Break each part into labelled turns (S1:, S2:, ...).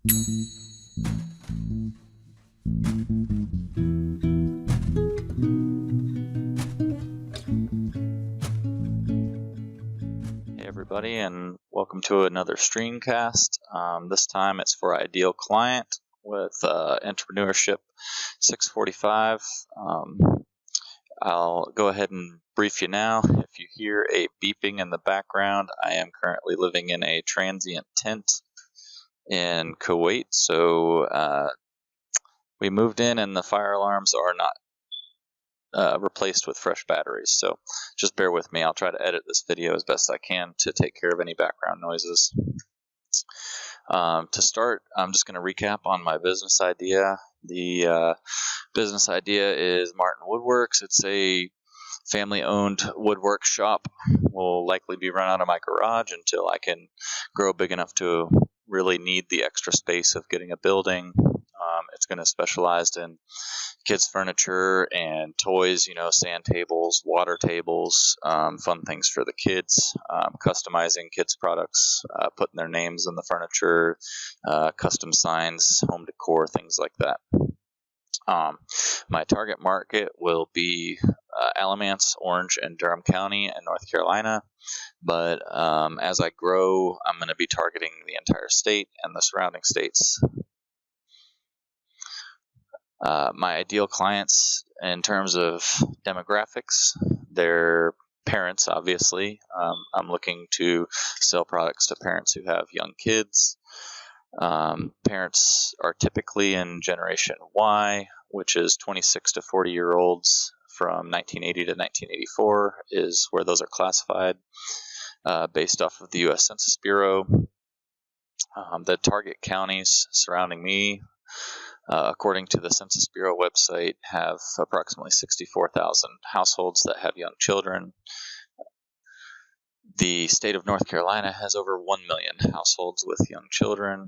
S1: Hey everybody, and welcome to another streamcast. This time it's for Ideal Client with Entrepreneurship 645. I'll go ahead and brief you now. If you hear a beeping in the background, I am currently living in a transient tent in Kuwait. So we moved in and the fire alarms are not replaced with fresh batteries. So just bear with me. I'll try to edit this video as best I can to take care of any background noises. To start, I'm just going to recap on my business idea. The business idea is Martin Woodworks. It's a family-owned woodwork shop. Will likely be run out of my garage until I can grow big enough to really need the extra space of getting a building. It's going to specialize in kids' furniture and toys, sand tables, water tables, fun things for the kids, customizing kids' products, putting their names in the furniture, custom signs, home decor, things like that. My target market will be Alamance, Orange, and Durham County in North Carolina. But as I grow, I'm going to be targeting the entire state and the surrounding states. My ideal clients in terms of demographics, they're parents, obviously. I'm looking to sell products to parents who have young kids. Parents are typically in Generation Y, which is 26 to 40-year-olds from 1980 to 1984 is where those are classified based off of the U.S. Census Bureau. The target counties surrounding me, according to the Census Bureau website, have approximately 64,000 households that have young children. The state of North Carolina has over 1 million households with young children.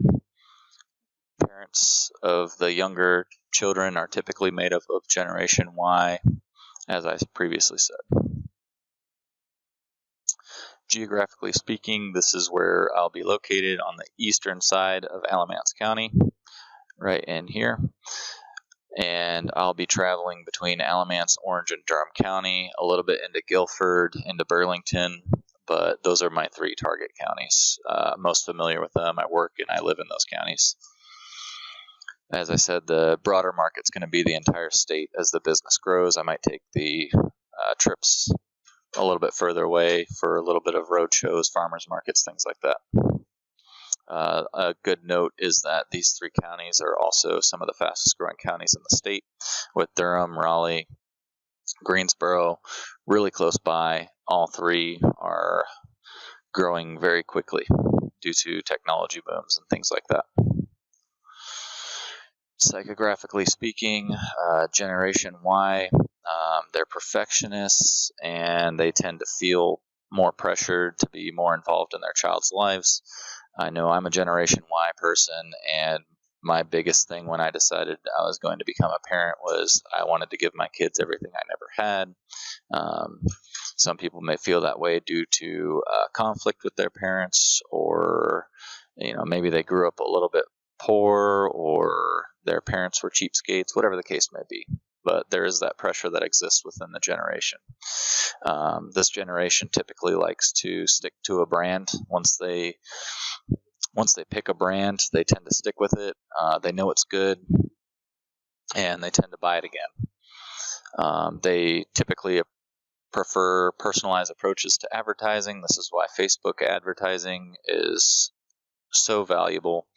S1: Parents of the younger children are typically made up of Generation Y, as I previously said. Geographically speaking, this is where I'll be located on the eastern side of Alamance County, right in here. And I'll be traveling between Alamance, Orange, and Durham County, a little bit into Guilford, into Burlington, but those are my three target counties. Most familiar with them. I work and I live in those counties. As I said, the broader market's going to be the entire state. As the business grows, I might take the trips a little bit further away for a little bit of road shows, farmers markets, things like that. A good note is that these three counties are also some of the fastest growing counties in the state, with Durham, Raleigh, Greensboro really close by. All three are growing very quickly due to technology booms and things like that. Psychographically speaking, Generation Y, they're perfectionists and they tend to feel more pressured to be more involved in their child's lives. I know I'm a Generation Y person, and my biggest thing when I decided I was going to become a parent was I wanted to give my kids everything I never had. Some people may feel that way due to conflict with their parents, or maybe they grew up a little bit poor, or their parents were cheapskates, whatever the case may be. But there is that pressure that exists within the generation. This generation typically likes to stick to a brand. Once they pick a brand, they tend to stick with it. They know it's good, and they tend to buy it again. They typically prefer personalized approaches to advertising. This is why Facebook advertising is so valuable.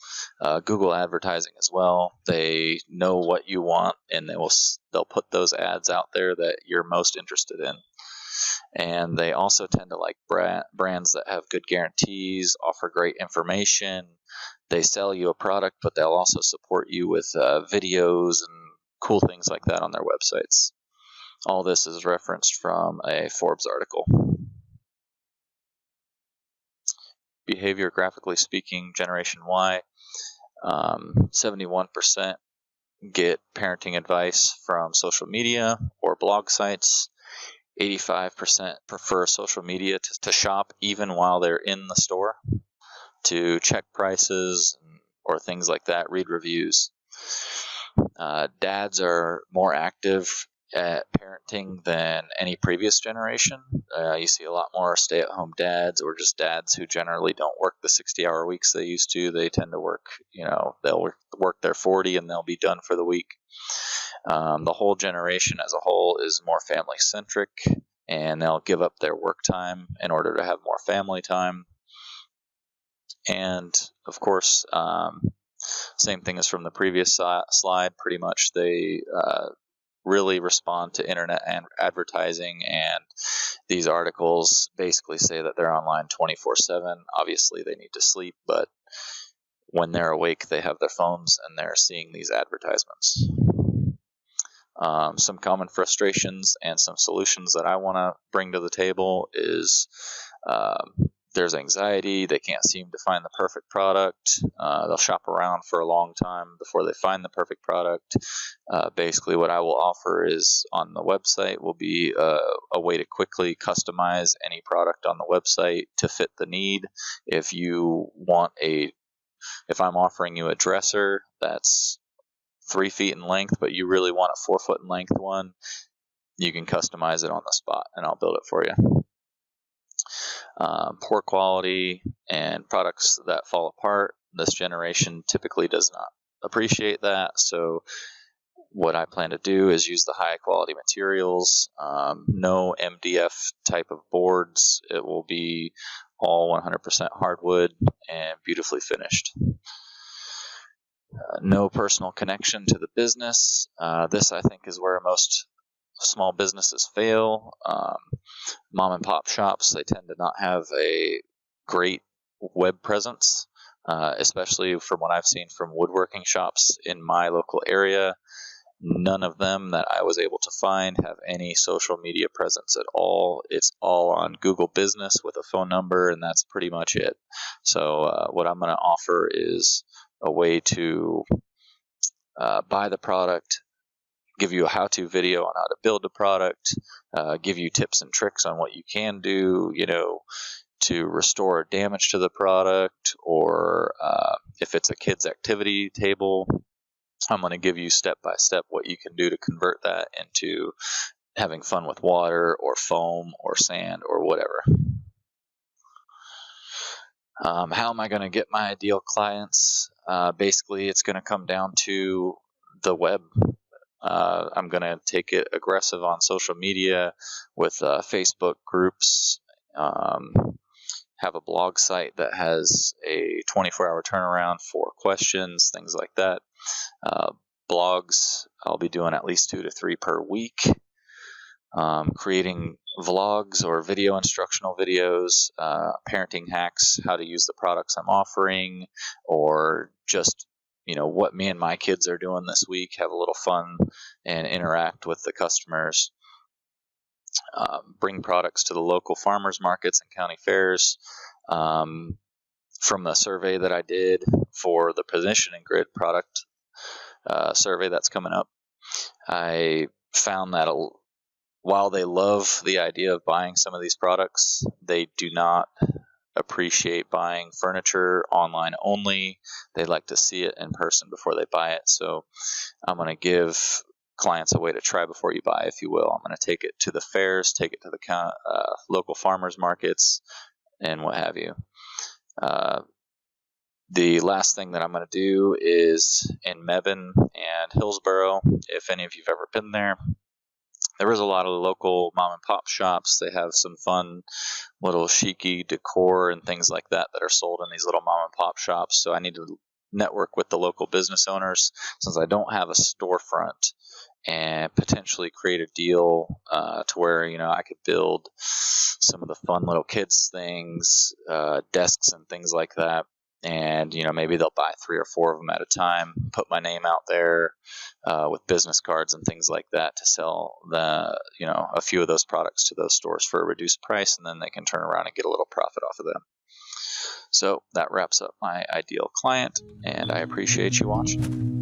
S1: Google advertising as well. They know what you want, and they'll put those ads out there that you're most interested in. And they also tend to like brands that have good guarantees, offer great information. They sell you a product, but they'll also support you with videos and cool things like that on their websites. All this is referenced from a Forbes article. Behavior, graphically speaking, Generation Y, 71% get parenting advice from social media or blog sites. 85% prefer social media to shop even while they're in the store, to check prices and or things like that. Read reviews. Dads are more active at parenting than any previous generation. You see a lot more stay-at-home dads, or just dads who generally don't work the 60-hour weeks they used to. They tend to work, they'll work their 40 and they'll be done for the week. The whole generation as a whole is more family-centric, and they'll give up their work time in order to have more family time. And, of course, same thing as from the previous slide. Pretty much they really respond to internet and advertising, and these articles basically say that they're online 24/7. Obviously, they need to sleep, but when they're awake, they have their phones and they're seeing these advertisements. Some common frustrations and some solutions that I want to bring to the table is there's anxiety. They can't seem to find the perfect product. They'll shop around for a long time before they find the perfect product. Basically, what I will offer is on the website will be a way to quickly customize any product on the website to fit the need. If I'm offering you a dresser that's 3 feet in length, but you really want a 4 foot in length one, you can customize it on the spot and I'll build it for you. Poor quality and products that fall apart. This generation typically does not appreciate that. So what I plan to do is use the high quality materials, no MDF type of boards. It will be all 100% hardwood and beautifully finished. No personal connection to the business. This, I think, is where most small businesses fail. Mom and pop shops, they tend to not have a great web presence, especially from what I've seen from woodworking shops in my local area. None of them that I was able to find have any social media presence at all. It's all on Google Business with a phone number, and that's pretty much it. So what I'm going to offer is a way to buy the product, give you a how-to video on how to build the product, give you tips and tricks on what you can do, to restore damage to the product, or if it's a kid's activity table, I'm going to give you step-by-step what you can do to convert that into having fun with water or foam or sand or whatever. How am I going to get my ideal clients? Basically, it's going to come down to the web. I'm going to take it aggressive on social media with Facebook groups, have a blog site that has a 24-hour turnaround for questions, things like that. Blogs, I'll be doing at least 2 to 3 per week. Creating vlogs or video instructional videos, parenting hacks, how to use the products I'm offering, or just what me and my kids are doing this week, have a little fun and interact with the customers. Bring products to the local farmers markets and county fairs. From the survey that I did for the Positioning Grid product survey that's coming up, I found that while they love the idea of buying some of these products, they do not appreciate buying furniture online only. They like to see it in person before they buy it. So I'm going to give clients a way to try before you buy, if you will. I'm going to take it to the fairs, take it to the local farmers markets, and what have you. The last thing that I'm going to do is in Mebane and Hillsboro. If any of you've ever been there, there is a lot of local mom and pop shops. They have some fun little chic-y decor and things like that that are sold in these little mom and pop shops. So I need to network with the local business owners, since I don't have a storefront, and potentially create a deal to where I could build some of the fun little kids things, desks and things like that. And maybe they'll buy 3 or 4 of them at a time, put my name out there with business cards and things like that to sell a few of those products to those stores for a reduced price, and then they can turn around and get a little profit off of them. So that wraps up my ideal client, and I appreciate you watching.